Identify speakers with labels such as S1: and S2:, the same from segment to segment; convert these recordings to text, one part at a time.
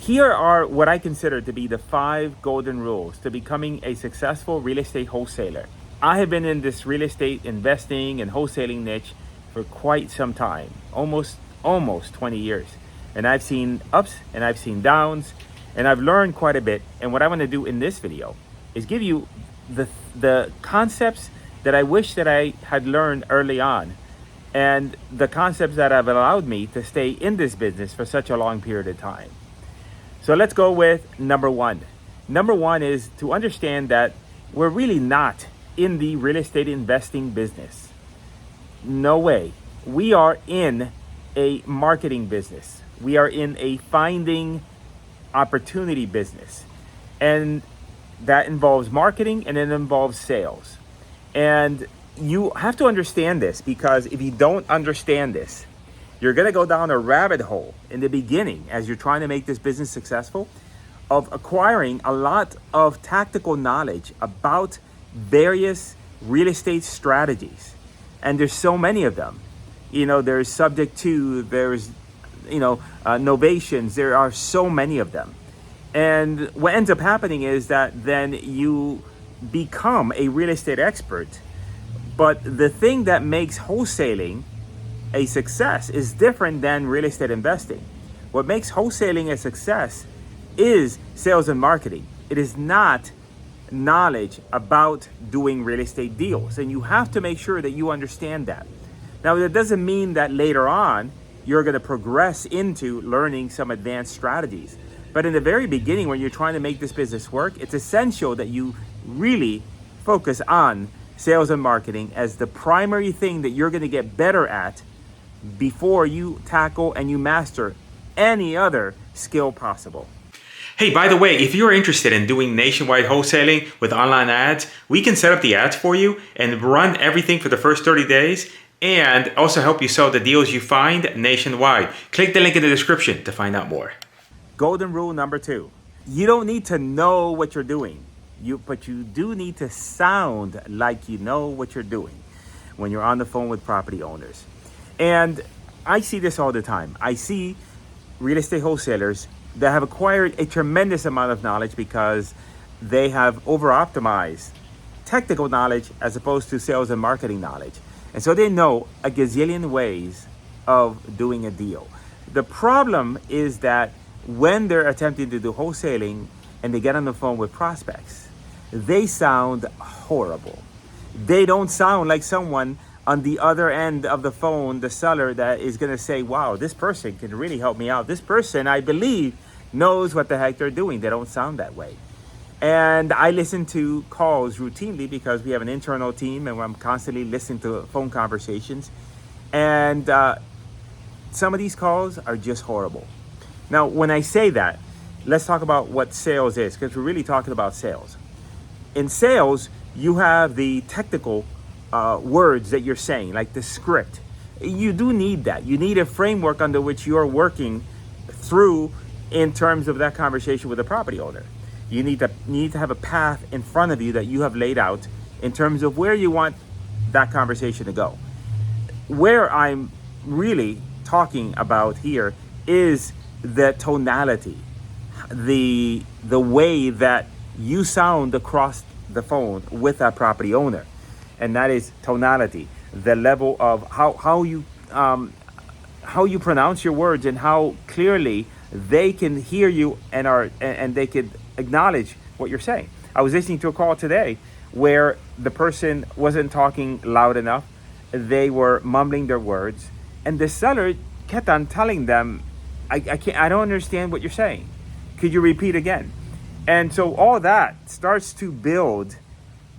S1: Here are what I consider to be the 5 golden rules to becoming a successful real estate wholesaler. I have been in this real estate investing and wholesaling niche for quite some time, almost 20 years. And I've seen ups and I've seen downs, and I've learned quite a bit. And what I want to do in this video is give you the concepts that I wish that I had learned early on, and the concepts that have allowed me to stay in this business for such a long period of time. So let's go with number 1. Number 1 is to understand that we're really not in the real estate investing business. No way. We are in a marketing business. We are in a finding opportunity business. And that involves marketing and it involves sales. And you have to understand this, because if you don't understand this, you're going to go down a rabbit hole in the beginning as you're trying to make this business successful, of acquiring a lot of tactical knowledge about various real estate strategies. And there's so many of them. There's subject to, there's, novations. There are so many of them. And what ends up happening is that then you become a real estate expert. But the thing that makes wholesaling a success is different than real estate investing. What makes wholesaling a success is sales and marketing. It is not knowledge about doing real estate deals. And you have to make sure that you understand that. Now, that doesn't mean that later on you're going to progress into learning some advanced strategies. But in the very beginning, when you're trying to make this business work, it's essential that you really focus on sales and marketing as the primary thing that you're going to get better at before you tackle and you master any other skill possible.
S2: Hey, by the way, if you're interested in doing nationwide wholesaling with online ads, we can set up the ads for you and run everything for the first 30 days and also help you sell the deals you find nationwide. Click the link in the description to find out more.
S1: Golden rule number 2. You don't need to know what you're doing, but you do need to sound like you know what you're doing when you're on the phone with property owners. And I see this all the time. I see real estate wholesalers that have acquired a tremendous amount of knowledge because they have over-optimized technical knowledge as opposed to sales and marketing knowledge. And so they know a gazillion ways of doing a deal. The problem is that when they're attempting to do wholesaling and they get on the phone with prospects, they sound horrible. They don't sound like someone on the other end of the phone, the seller, that is going to say, wow, this person can really help me out. This person, I believe, knows what the heck they're doing. They don't sound that way. And I listen to calls routinely because we have an internal team and I'm constantly listening to phone conversations. And some of these calls are just horrible. Now, when I say that, let's talk about what sales is, because we're really talking about sales. In sales, you have the technical words that you're saying, like the script. You do need that. You need a framework under which you're working through in terms of that conversation with the property owner. You need to have a path in front of you that you have laid out in terms of where you want that conversation to go. Where I'm really talking about here is the tonality, the way that you sound across the phone with that property owner. And that is tonality, the level of how you pronounce your words and how clearly they can hear you and they can acknowledge what you're saying. I was listening to a call today where the person wasn't talking loud enough. They were mumbling their words, and the seller kept on telling them, I don't understand what you're saying. Could you repeat again? And so all that starts to build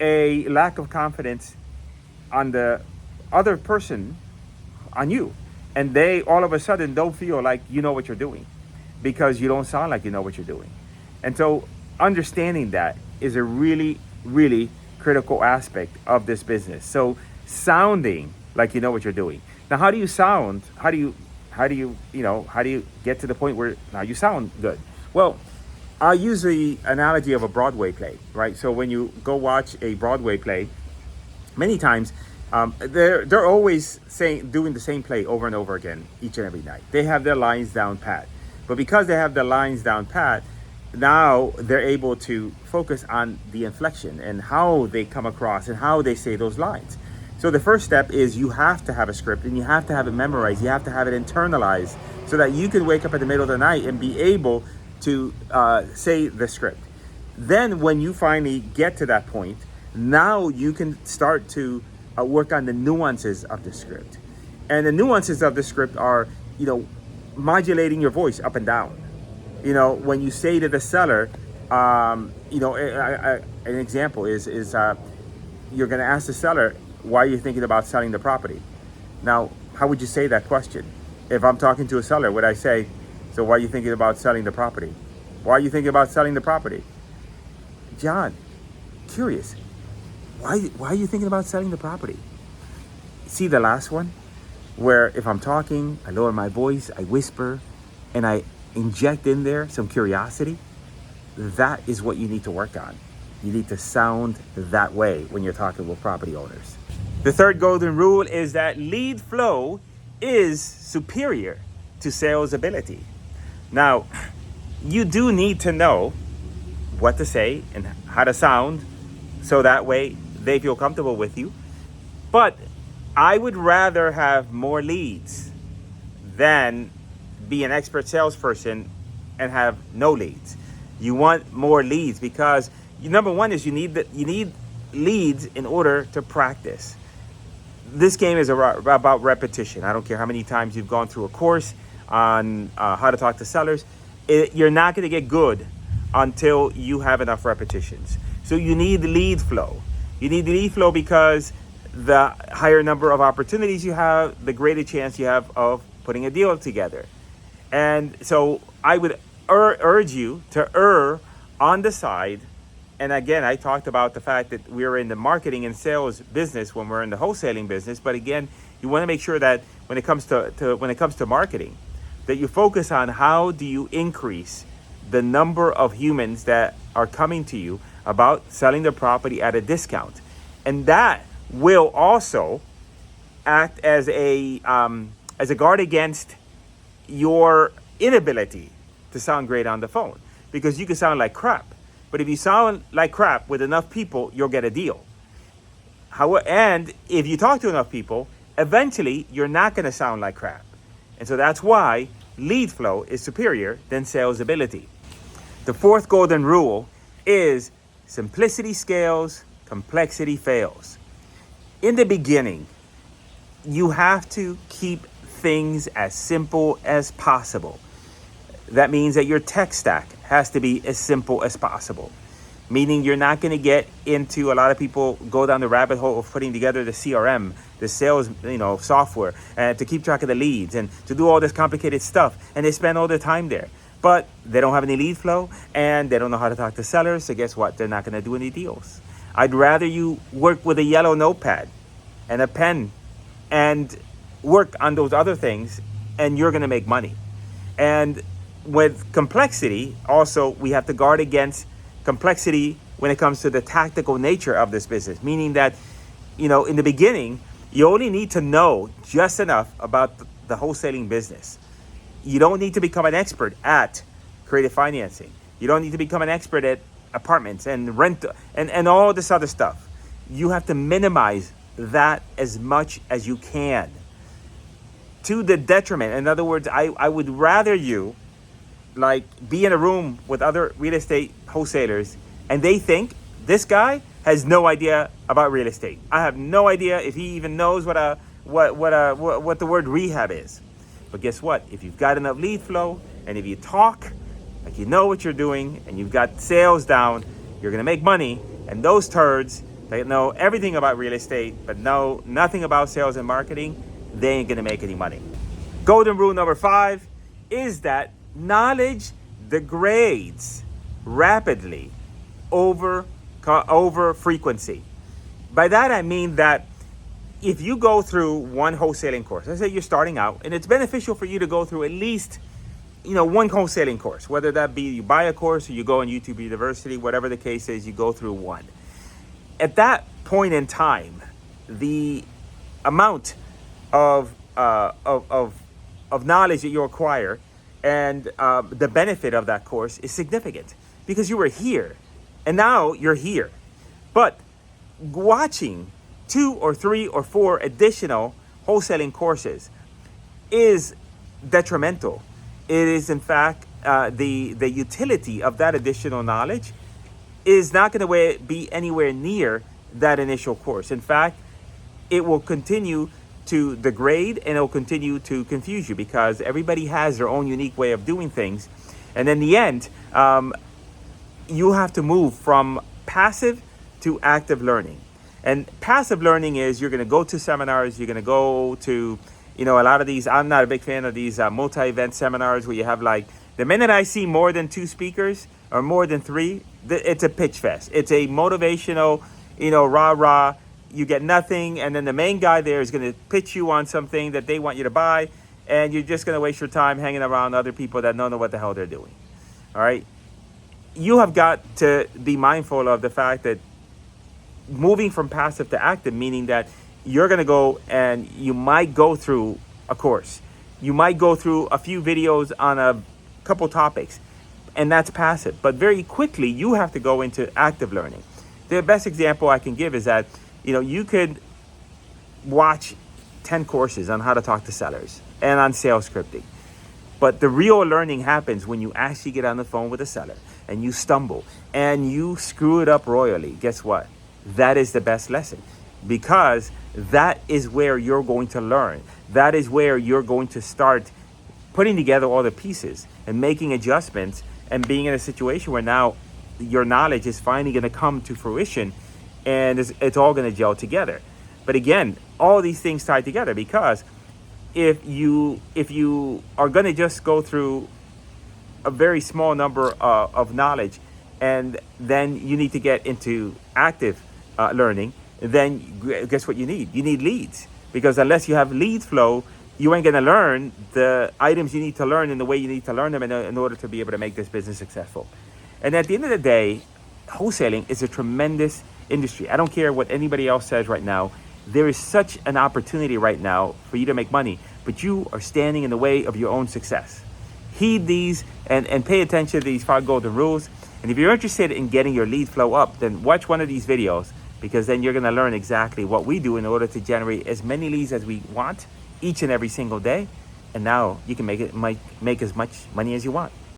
S1: a lack of confidence on the other person, on you. And they all of a sudden don't feel like you know what you're doing because you don't sound like you know what you're doing. And so understanding that is a really, really critical aspect of this business. So sounding like you know what you're doing. Now, how do you sound? How do you get to the point where now you sound good? Well, I'll use the analogy of a Broadway play, right? So when you go watch a Broadway play, many times they're always doing the same play over and over again each and every night. They have their lines down pat. But because they have the lines down pat, now they're able to focus on the inflection and how they come across and how they say those lines. So the first step is you have to have a script, and you have to have it memorized. You have to have it internalized so that you can wake up in the middle of the night and be able to say the script. Then when you finally get to that point, now you can start to work on the nuances of the script. And the nuances of the script are, modulating your voice up and down. When you say to the seller, an example is you're going to ask the seller, why are you thinking about selling the property? Now, how would you say that question? If I'm talking to a seller, would I say, so why are you thinking about selling the property? Why are you thinking about selling the property? John, curious, why are you thinking about selling the property? See the last one? Where if I'm talking, I lower my voice, I whisper, and I inject in there some curiosity. That is what you need to work on. You need to sound that way when you're talking with property owners. The third golden rule is that lead flow is superior to sales ability. Now, you do need to know what to say and how to sound so that way they feel comfortable with you. But I would rather have more leads than be an expert salesperson and have no leads. You want more leads because number one is you need leads in order to practice. This game is about repetition. I don't care how many times you've gone through a course on how to talk to sellers. You're not going to get good until you have enough repetitions. So you need lead flow. You need lead flow because the higher number of opportunities you have, the greater chance you have of putting a deal together. And so I would urge you to err on the side. And again, I talked about the fact that we're in the marketing and sales business when we're in the wholesaling business. But again, you want to make sure that when it comes to marketing, that you focus on how do you increase the number of humans that are coming to you about selling their property at a discount. And that will also act as a guard against your inability to sound great on the phone, because you can sound like crap. But if you sound like crap with enough people, you'll get a deal. And if you talk to enough people, eventually you're not going to sound like crap. And so that's why lead flow is superior than sales ability. The fourth golden rule is simplicity scales, complexity fails. In the beginning, you have to keep things as simple as possible. That means that your tech stack has to be as simple as possible. Meaning you're not going to get into, a lot of people go down the rabbit hole of putting together the CRM, the sales, software, and to keep track of the leads and to do all this complicated stuff. And they spend all their time there. But they don't have any lead flow and they don't know how to talk to sellers. So guess what? They're not going to do any deals. I'd rather you work with a yellow notepad and a pen and work on those other things, and you're going to make money. And with complexity, also, we have to guard against complexity when it comes to the tactical nature of this business, meaning that, in the beginning, you only need to know just enough about the wholesaling business. You don't need to become an expert at creative financing. You don't need to become an expert at apartments and rent and all this other stuff. You have to minimize that as much as you can, to the detriment. In other words, I would rather you be in a room with other real estate wholesalers and they think this guy has no idea about real estate. I have no idea if he even knows what the word rehab is. But guess what? If you've got enough lead flow and if you talk like you know what you're doing and you've got sales down, you're gonna make money. And those turds that know everything about real estate but know nothing about sales and marketing, they ain't gonna make any money. Golden rule number 5 is that knowledge degrades rapidly over frequency. By that I mean that if you go through one wholesaling course, let's say you're starting out, and it's beneficial for you to go through at least one wholesaling course, whether that be you buy a course or you go on YouTube University, whatever the case is, you go through one. At that point in time, the amount of knowledge that you acquire And the benefit of that course is significant because you were here and now you're here. But watching 2 or 3 or 4 additional wholesaling courses is detrimental. It is, in fact, the utility of that additional knowledge is not going to be anywhere near that initial course. In fact, it will continue to degrade and it will continue to confuse you because everybody has their own unique way of doing things. And in the end, you have to move from passive to active learning. And passive learning is you're going to go to seminars, you're going to go to, a lot of these. I'm not a big fan of these multi-event seminars where you have like, the minute I see more than 2 speakers or more than 3, it's a pitch fest. It's a motivational, rah-rah. You get nothing, and then the main guy there is going to pitch you on something that they want you to buy, and you're just going to waste your time hanging around other people that don't know what the hell they're doing. All right? You have got to be mindful of the fact that moving from passive to active, meaning that you're going to go and you might go through a course. You might go through a few videos on a couple topics, and that's passive. But very quickly, you have to go into active learning. The best example I can give is that you could watch 10 courses on how to talk to sellers and on sales scripting. But the real learning happens when you actually get on the phone with a seller and you stumble and you screw it up royally. Guess what? That is the best lesson because that is where you're going to learn. That is where you're going to start putting together all the pieces and making adjustments and being in a situation where now your knowledge is finally going to come to fruition. And it's all going to gel together. But again, all these things tie together because if you are going to just go through a very small number of knowledge and then you need to get into active learning, then guess what you need? You need leads. Because unless you have lead flow, you ain't going to learn the items you need to learn in the way you need to learn them in order to be able to make this business successful. And at the end of the day, wholesaling is a tremendous industry. I don't care what anybody else says right now. There is such an opportunity right now for you to make money, but you are standing in the way of your own success. Heed these and pay attention to these 5 golden rules. And if you're interested in getting your lead flow up, then watch one of these videos because then you're going to learn exactly what we do in order to generate as many leads as we want each and every single day. And now you can make as much money as you want.